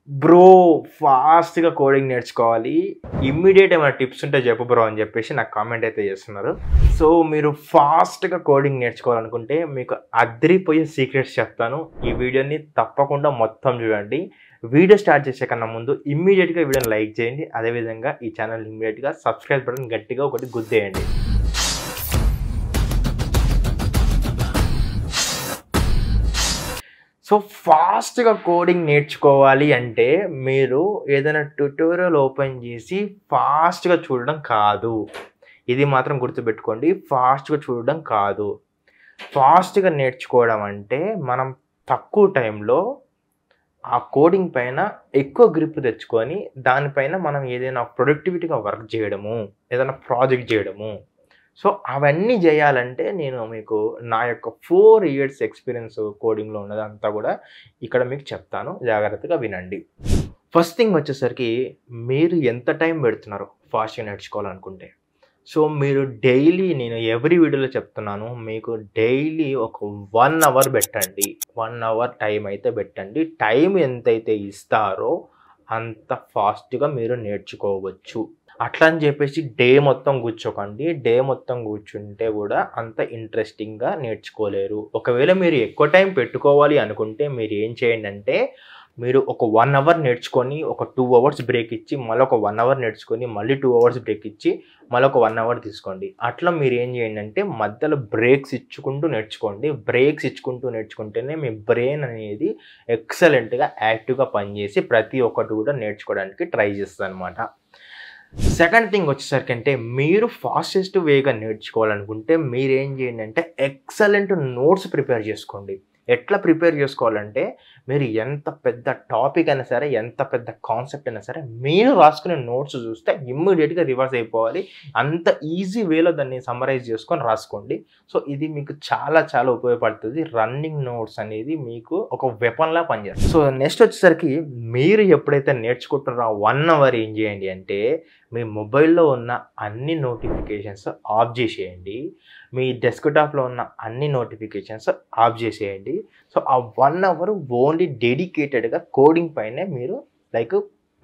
Bro ఫాస్ట్‌గా coding నేర్చుకోవాలి. Immediate ఏమైనా టిప్స్ ఉంటే చెప్పు బ్రో అని చెప్పేసి నాకు కామెంట్ అయితే చేస్తున్నారు. సో, మీరు ఫాస్ట్‌గా కోడింగ్ నేర్చుకోవాలనుకుంటే మీకు అదిరిపోయే సీక్రెట్స్ చెప్తాను. ఈ వీడియోని తప్పకుండా మొత్తం చూడండి. వీడియో స్టార్ట్ చేసే కన్నా ముందు ఇమ్మీడియేట్‌గా వీడియోని లైక్ చేయండి. అదేవిధంగా ఈ ఛానల్‌ని ఇమ్మీడియేట్‌గా సబ్స్క్రైబ్ బటన్ గట్టిగా ఒకటి గుద్దేయండి. సో, ఫాస్ట్‌గా కోడింగ్ నేర్చుకోవాలి అంటే, మీరు ఏదైనా ట్యుటోరియల్ ఓపెన్ చేసి ఫాస్ట్‌గా చూడడం కాదు. ఇది మాత్రం గుర్తుపెట్టుకోండి. ఫాస్ట్‌గా చూడడం కాదు. ఫాస్ట్‌గా నేర్చుకోవడం అంటే, మనం తక్కువ టైంలో ఆ కోడింగ్ పైన ఎక్కువ గ్రిప్ తెచ్చుకొని, దానిపైన మనం ఏదైనా ప్రొడక్టివిటీగా వర్క్ చేయడము, ఏదైనా ప్రాజెక్ట్ చేయడము. సో, అవన్నీ జేయాలంటే నేను మీకు నా యొక్క 4 ఇయర్స్ ఎక్స్‌పీరియన్స్ కోడింగ్‌లో ఉన్నదంతా గూడా ఇక్కడ మీకు చెప్తాను. జాగ్రత్తగా వినండి. ఫస్ట్ థింగ్ వచ్చేసరికి మీరు ఎంత టైం పెడుతున్నారు ఫాస్ట్‌గా నేర్చుకోవాలనుకుంటే. సో, మీరు డైలీ నేను ఎవ్రీ వీడియోలో చెప్తున్నాను. మీకు డైలీ ఒక 1 అవర్ పెట్టండి. 1 అవర్ టైం అయితే పెట్టండి. టైం ఎంతైతే ఇస్తారో అంత ఫాస్ట్‌గా మీరు నేర్చుకోవచ్చు. అట్లా అని చెప్పేసి డే మొత్తం కూర్చోకండి. డే మొత్తం కూర్చుంటే గూడా అంత ఇంట్రెస్టింగ్‌గా నేర్చుకోలేరు. ఒకవేళ మీరు ఎక్కువ టైం పెట్టుకోవాలి అనుకుంటే మీరేం చేయండంటే, మీరు ఒక 1 అవర్ నేర్చుకొని, ఒక 2 అవర్స్ బ్రేక్ ఇచ్చి, మళ్ళొక 1 అవర్ నేర్చుకొని, మళ్ళీ 2 అవర్స్ బ్రేక్ ఇచ్చి, మళ్ళొక 1 అవర్ తీసుకోండి. అట్లా మీరేం చేయండంటే, మధ్యలో బ్రేక్స్ ఇచ్చుకుంటూ నేర్చుకోండి. బ్రేక్స్ ఇచ్చుకుంటూ నేర్చుకుంటేనే మీ బ్రెయిన్ అనేది ఎక్సలెంట్‌గా, యాక్టివ్‌గా పనిచేసి ప్రతి ఒక్కటి కూడా నేర్చుకోవడానికి ట్రై చేస్తదనమాట. సెకండ్ థింగ్ వచ్చేసరికంటే మీరు ఫాస్టెస్ట్ వేగా నేర్చుకోవాలనుకుంటే మీరేం చేయండంటే ఎక్సలెంట్ నోట్స్ ప్రిపేర్ చేసుకోండి. ఎట్లా ప్రిపేర్ చేసుకోవాలంటే మీరు ఎంత పెద్ద టాపిక్ అయినా సరే, ఎంత పెద్ద కాన్సెప్ట్ అయినా సరే మీరు రాసుకునే నోట్స్ చూస్తే ఇమ్మీడియేట్‌గా రివర్స్ అయిపోవాలి. అంత ఈజీ వేలో దాన్ని సమ్మరైజ్ చేసుకొని రాసుకోండి. సో, ఇది మీకు చాలా చాలా ఉపయోగపడుతది. రన్నింగ్ నోట్స్ అనేది మీకు ఒక వెపన్‌లా పనిచేస్తుంది. సో, నెక్స్ట్ వచ్చేసరికి మీరు ఎప్పుడైతే నేర్చుకుంటున్నారో ఆ 1 అవర్ ఏం చేయండి అంటే మీ మొబైల్‌లో ఉన్న అన్ని నోటిఫికేషన్స్ ఆఫ్ జేసేయండి. మీ డెస్క్‌టాప్‌లో ఉన్న అన్ని నోటిఫికేషన్స్ ఆఫ్ జేసేయండి. సో, ఆ 1 అవర్ ఓన్లీ డెడికేటెడ్‌గా కోడింగ్ పైనే మీరు లైక్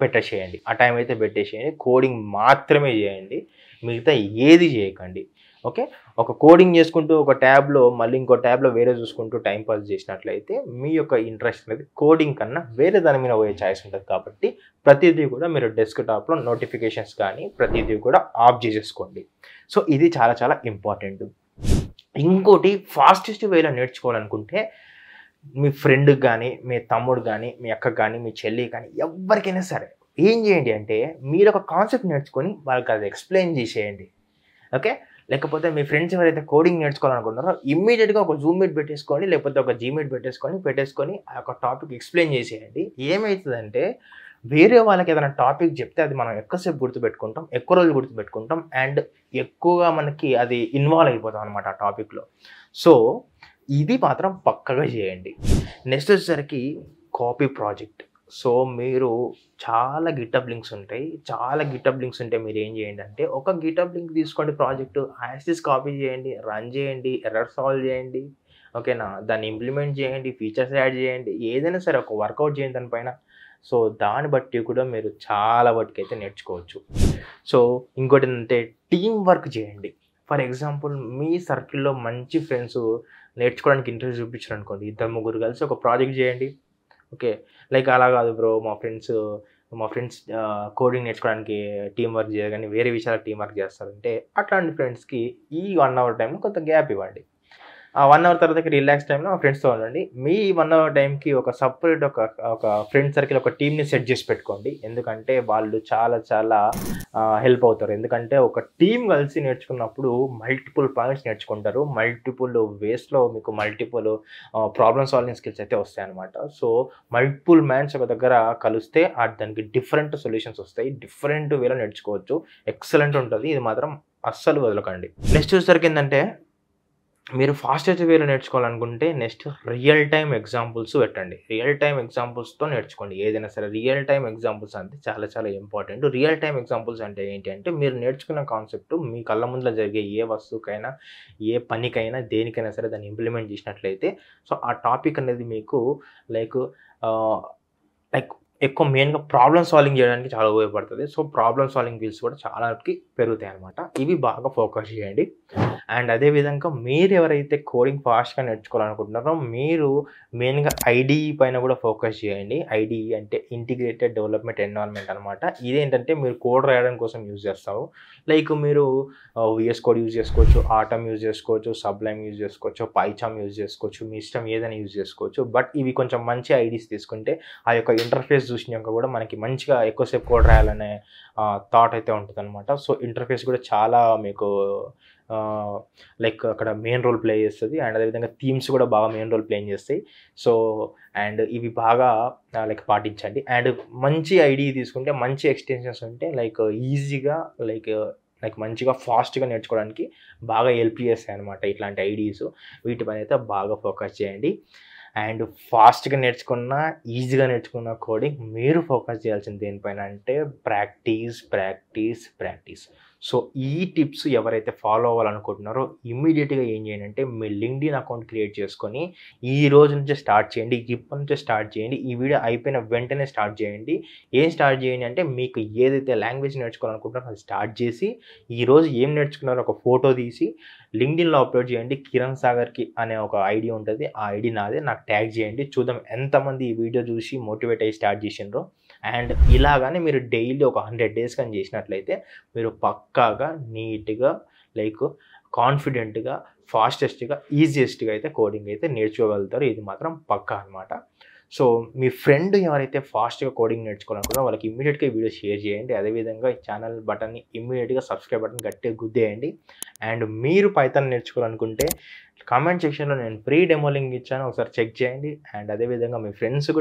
పెట్టేసేయండి. ఆ టైం అయితే పెట్టేసేయండి. కోడింగ్ మాత్రమే జేయండి. మిగతా ఏది జేయకండి. ఓకే. ఒక కోడింగ్ చేసుకుంటూ ఒక ట్యాబ్‌లో మళ్ళీ ఇంకో ట్యాబ్‌లో వేరే చూసుకుంటూ టైమ్ పాస్ చేసినట్లయితే మీ యొక్క ఇంట్రెస్ట్ అనేది కోడింగ్ కన్నా వేరే దాని మీద పోయే ఛాయిస్ ఉంటది కాబట్టి ప్రతిదీ కూడా మీరు డెస్క్‌టాప్‌లో నోటిఫికేషన్స్ కానీ ప్రతిదీ కూడా ఆఫ్ చేసేసుకోండి. సో, ఇది చాలా చాలా ఇంపార్టెంట్. ఇంకోటి ఫాస్టెస్ట్ వేలో నేర్చుకోవాలనుకుంటే మీ ఫ్రెండ్‌కి గానీ, మీ తమ్ముడు గానీ, మీ అక్కకి గానీ, మీ చెల్లికి గానీ ఎవ్వరికైనా సరే ఏం చేయండి అంటే మీరొక కాన్సెప్ట్ నేర్చుకొని వాళ్ళకి అది ఎక్స్‌ప్లెయిన్ చేసేయండి. ఓకే. లేకపోతే మీ ఫ్రెండ్స్ ఎవరైతే కోడింగ్ నేర్చుకోవాలనుకుంటున్నారో ఇమ్మీడియేట్‌గా ఒక జూమ్ మీట్ పెట్టేసుకోండి. లేకపోతే ఒక జీమీట్ పెట్టేసుకొని ఆ యొక్క టాపిక్ ఎక్స్‌ప్లెయిన్ చేసేయండి. ఏమైతదంటే వేరే వాళ్ళకి ఏదైనా టాపిక్ చెప్తే అది మనం ఎక్కువసేపు గుర్తుపెట్టుకుంటాం. ఎక్కువ రోజులు గుర్తుపెట్టుకుంటాం. అండ్ ఎక్కువగా మనకి అది ఇన్వాల్వ్ అయిపోతాం అనమాట ఆ టాపిక్‌లో. సో, ఇది మాత్రం పక్కాగా చేయండి. నెక్స్ట్ వచ్చేసరికి కాపీ ప్రాజెక్ట్. సో, మీరు చాలా గిటబ్ లింక్స్ ఉంటాయి. చాలా గిటబ్ లింక్స్ ఉంటే మీరేం చేయండంటే, ఒక గిటబ్ లింక్ తీసుకోండి project. As it is copy చేయండి, రన్ చేయండి, ఎర్రర్ సాల్వ్ చేయండి. ఓకేనా? దాన్ని ఇంప్లిమెంట్ చేయండి, ఫీచర్స్ యాడ్ చేయండి. ఏదైనా సరే ఒక వర్కౌట్ చేయండి దాని పైన. సో, దాన్ని బట్టి కూడా మీరు చాలా వరకైతే నేర్చుకోవచ్చు. సో, ఇంకోటేంటంటే టీమ్ వర్క్ చేయండి. ఫర్ ఎగ్జాంపుల్ మీ సర్కిల్‌లో మంచి ఫ్రెండ్స్ నేర్చుకోవడానికి ఇంట్రెస్ట్ చూపించారనుకోండి. ఇద్దరు, ముగ్గురు కలిసి ఒక ప్రాజెక్ట్ చేయండి. ఓకే. లైక్ అలా కాదు బ్రో మా ఫ్రెండ్స్ కోడింగ్ నేర్చుకోవడానికి టీమ్ వర్క్ చేయరు గానీ వేరే విషయాలకు టీమ్ వర్క్ చేస్తారంటే అట్లాంటి ఫ్రెండ్స్‌కి ఈ 1 అవర్ టైంలో కొంత గ్యాప్ ఇవ్వండి. ఆ 1 అవర్ తర్వాతకి రిలాక్స్ టైమ్‌లో ఫ్రెండ్స్‌తో ఉండండి. మీ 1 అవర్ టైంకి ఒక సెపరేట్ ఒక ఫ్రెండ్ సర్కిల్ ఒక టీమ్‌ని సెట్ చేసి పెట్టుకోండి. ఎందుకంటే వాళ్ళు చాలా చాలా హెల్ప్ అవుతారు. ఎందుకంటే ఒక టీమ్ కలిసి నేర్చుకున్నప్పుడు మల్టిపుల్ పాయింట్స్ నేర్చుకుంటారు. మల్టిపుల్ వేస్‌లో మీకు మల్టిపుల్ ప్రాబ్లమ్ సాల్వింగ్ స్కిల్స్ అయితే వస్తాయన్నమాట. సో, మల్టిపుల్ మైండ్స్ ఒక దగ్గర కలిస్తే దానికి డిఫరెంట్ సొల్యూషన్స్ వస్తాయి. డిఫరెంట్ వేలో నేర్చుకోవచ్చు. ఎక్సలెంట్ ఉంటది. ఇది మాత్రం అస్సలు వదలకండి. నెక్స్ట్ వచ్చేసరికి ఏందంటే మీరు ఫాస్టెస్ట్ వేలో నేర్చుకోవాలనుకుంటే నెక్స్ట్ రియల్ టైమ్ ఎగ్జాంపుల్స్ పెట్టండి. రియల్ టైమ్ ఎగ్జాంపుల్స్‌తో నేర్చుకోండి. ఏదైనా సరే రియల్ టైమ్ ఎగ్జాంపుల్స్ అంటే చాలా చాలా ఇంపార్టెంట్. రియల్ టైమ్ ఎగ్జాంపుల్స్ అంటే ఏంటి అంటే మీరు నేర్చుకున్న కాన్సెప్ట్ మీ కళ్ళ ముందల జరిగే ఏ వస్తువుకైనా, ఏ పనికైనా, దేనికైనా సరే దాన్ని ఇంప్లిమెంట్ చేసినట్లయితే సో, ఆ టాపిక్ అనేది మీకు లైక్ ఆహ్, లైక్ ఎక్కువ మెయిన్‌గా ప్రాబ్లమ్ సాల్వింగ్ చేయడానికి చాలా ఉపయోగపడుతది. సో, ప్రాబ్లమ్ సాల్వింగ్ స్కిల్స్ కూడా చాలా వరకి పెరుగుతాయన్నమాట. ఇవి బాగా ఫోకస్ చేయండి. అండ్ అదే విధంగా మీరెవరైతే కోడింగ్ ఫాస్ట్‌గా నేర్చుకోవాలనుకుంటున్నారో మీరు మెయిన్‌గా ఐడీఈ పైన కూడా ఫోకస్ చేయండి. ఐడీఈ అంటే ఇంటిగ్రేటెడ్ డెవలప్‌మెంట్ ఎన్విరాన్మెంట్ అనమాట. ఇదేంటంటే మీరు కోడ్ రాయడం కోసం యూజ్ చేస్తారు. లైక్ మీరు వీఎస్ కోడ్ యూజ్ చేసుకోవచ్చు, ఆటమ్ యూజ్ చేసుకోవచ్చు, సబ్లైమ్ యూజ్ చేసుకోవచ్చు, పైథాన్ యూజ్ చేసుకోవచ్చు. మీ ఇష్టం ఏదైనా యూజ్ చేసుకోవచ్చు. బట్ ఇవి కొంచెం మంచి ఐడీస్ తీసుకుంటే ఆ యొక్క ఇంటర్ఫేస్ చూసినాక కూడా మనకి మంచిగా ఎక్కువసేపు కోడ్ రాయాలనే థాట్ అయితే ఉంటుందన్నమాట. సో, ఇంటర్ఫేస్ కూడా చాలా మీకు లైక్ అక్కడ మెయిన్ రోల్ ప్లే చేస్తది. అండ్ అదేవిధంగా థీమ్స్ కూడా బాగా మెయిన్ రోల్ ప్లే చేస్తాయి. సో, అండ్ ఇవి బాగా లైక్ పాటించండి. అండ్ మంచి ఐడీఈ తీసుకుంటే మంచి ఎక్స్‌టెన్షన్స్ ఉంటే లైక్ ఈజీగా లైక్ మంచిగా ఫాస్ట్‌గా నేర్చుకోవడానికి బాగా హెల్ప్ చేస్తాయన్నమాట ఇట్లాంటి ఐడీస్. వీటిపైన అయితే బాగా ఫోకస్ చేయండి. అండ్ ఫాస్ట్‌గా నేర్చుకున్న, ఈజీగా నేర్చుకున్న కోడింగ్ మీరు ఫోకస్ చేయాల్సింది దేనిపైన అంటే ప్రాక్టీస్, ప్రాక్టీస్, ప్రాక్టీస్. సో, ఈ టిప్స్ ఎవరైతే ఫాలో అవ్వాలనుకుంటున్నారో ఇమ్మీడియేట్‌గా ఏం చేయండి అంటే మీ లింక్డ్ఇన్ అకౌంట్ క్రియేట్ చేసుకొని ఈ రోజు నుంచే స్టార్ట్ చేయండి. ఇప్పటి నుంచే స్టార్ట్ చేయండి. ఈ వీడియో అయిపోయిన వెంటనే స్టార్ట్ చేయండి. ఏం స్టార్ట్ చేయండి అంటే మీకు ఏదైతే లాంగ్వేజ్ నేర్చుకోవాలనుకుంటున్నారో అది స్టార్ట్ చేసి ఈరోజు ఏం నేర్చుకున్నారో ఒక ఫోటో తీసి లింక్డ్ఇన్‌లో అప్లోడ్ చేయండి. కిరణ్ సాగర్‌కి అనే ఒక ఐడీ ఉంటది. ఆ ఐడీ నాదే. నాకు ట్యాగ్ చేయండి. చూద్దాం ఎంతమంది ఈ వీడియో చూసి మోటివేట్ అయ్యి స్టార్ట్ చేసిండ్రో. అండ్ ఇలాగానే మీరు డైలీ ఒక 100 డేస్ కానీ చేసినట్లయితే మీరు పక్కాగా నీట్‌గా లైక్ కాన్ఫిడెంట్‌గా, ఫాస్టెస్ట్‌గా, ఈజియెస్ట్‌గా అయితే కోడింగ్ అయితే నేర్చుకోగలుగుతారు. ఇది మాత్రం పక్కా అనమాట. సో, మీ ఫ్రెండ్ ఎవరైతే ఫాస్ట్‌గా కోడింగ్ నేర్చుకోవాలనుకున్నారో వాళ్ళకి ఇమ్మీడియేట్‌గా ఈ వీడియో షేర్ చేయండి. అదేవిధంగా ఈ ఛానల్ బటన్‌ని ఇమ్మీడియేట్‌గా సబ్స్క్రైబ్ బటన్ గట్టిగా గుద్దేయండి. అండ్ మీరు పైథాన్ నేర్చుకోవాలనుకుంటే కామెంట్ సెక్షన్‌లో నేను ఫ్రీ డెమో లింక్ ఇచ్చాను. ఒకసారి చెక్ చేయండి. అండ్ అదేవిధంగా మీ ఫ్రెండ్స్ కూడా